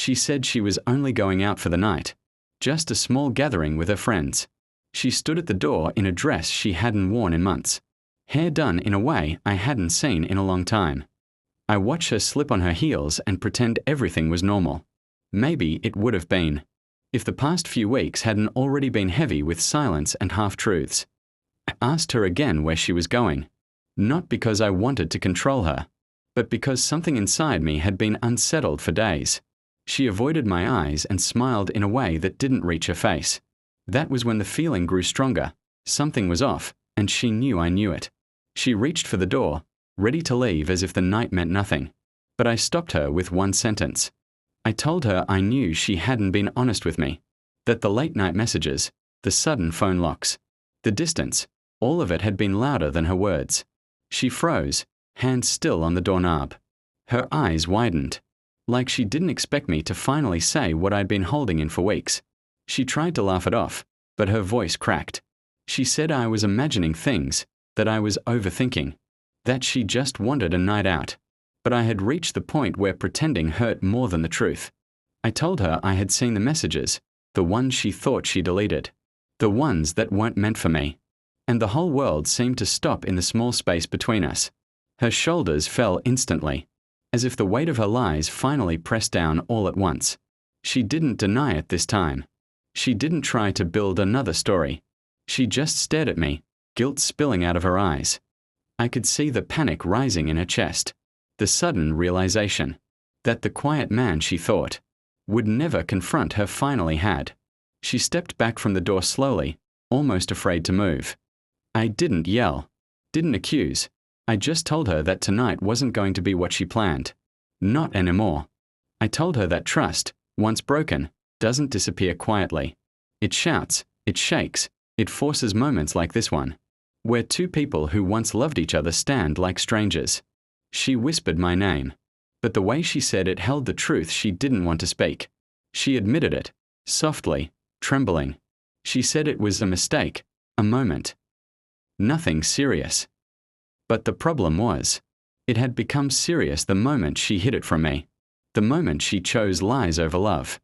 She said she was only going out for the night, just a small gathering with her friends. She stood at the door in a dress she hadn't worn in months, hair done in a way I hadn't seen in a long time. I watched her slip on her heels and pretend everything was normal. Maybe it would have been, if the past few weeks hadn't already been heavy with silence and half-truths. I asked her again where she was going, not because I wanted to control her, but because something inside me had been unsettled for days. She avoided my eyes and smiled in a way that didn't reach her face. That was when the feeling grew stronger. Something was off, and she knew I knew it. She reached for the door, ready to leave as if the night meant nothing. But I stopped her with one sentence. I told her I knew she hadn't been honest with me, that the late-night messages, the sudden phone locks, the distance, all of it had been louder than her words. She froze, hands still on the doorknob. Her eyes widened, like she didn't expect me to finally say what I'd been holding in for weeks. She tried to laugh it off, but her voice cracked. She said I was imagining things, that I was overthinking, that she just wanted a night out. But I had reached the point where pretending hurt more than the truth. I told her I had seen the messages, the ones she thought she deleted, the ones that weren't meant for me. And the whole world seemed to stop in the small space between us. Her shoulders fell instantly, as if the weight of her lies finally pressed down all at once. She didn't deny it this time. She didn't try to build another story. She just stared at me, guilt spilling out of her eyes. I could see the panic rising in her chest, the sudden realization that the quiet man she thought would never confront her finally had. She stepped back from the door slowly, almost afraid to move. I didn't yell, didn't accuse. I just told her that tonight wasn't going to be what she planned. Not anymore. I told her that trust, once broken, doesn't disappear quietly. It shouts, it shakes, it forces moments like this one, where two people who once loved each other stand like strangers. She whispered my name, but the way she said it held the truth she didn't want to speak. She admitted it, softly, trembling. She said it was a mistake, a moment. Nothing serious. But the problem was, it had become serious the moment she hid it from me, the moment she chose lies over love.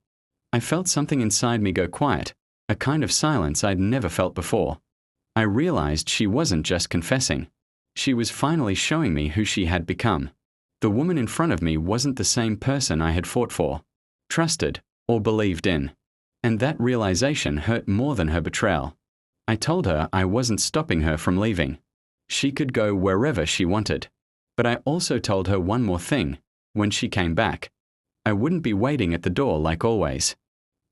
I felt something inside me go quiet, a kind of silence I'd never felt before. I realized she wasn't just confessing. She was finally showing me who she had become. The woman in front of me wasn't the same person I had fought for, trusted, or believed in. And that realization hurt more than her betrayal. I told her I wasn't stopping her from leaving. She could go wherever she wanted. But I also told her one more thing. When she came back, I wouldn't be waiting at the door like always.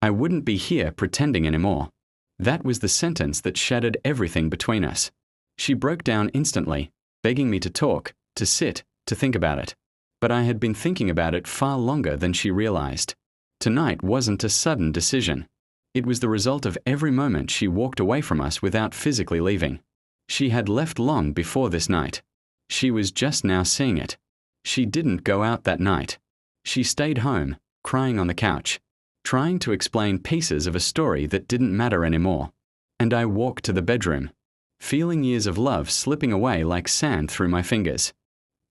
I wouldn't be here pretending anymore. That was the sentence that shattered everything between us. She broke down instantly, begging me to talk, to sit, to think about it. But I had been thinking about it far longer than she realized. Tonight wasn't a sudden decision. It was the result of every moment she walked away from us without physically leaving. She had left long before this night. She was just now seeing it. She didn't go out that night. She stayed home, crying on the couch, trying to explain pieces of a story that didn't matter anymore. And I walked to the bedroom, feeling years of love slipping away like sand through my fingers.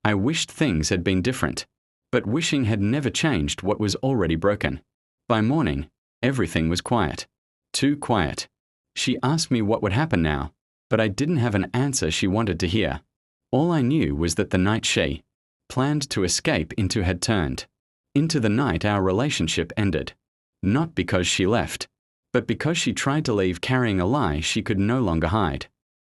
I wished things had been different, but wishing had never changed what was already broken. By morning, everything was quiet. Too quiet. She asked me what would happen now, but I didn't have an answer she wanted to hear. All I knew was that the night she planned to escape into had turned. Into the night our relationship ended. Not because she left, but because she tried to leave carrying a lie she could no longer hide.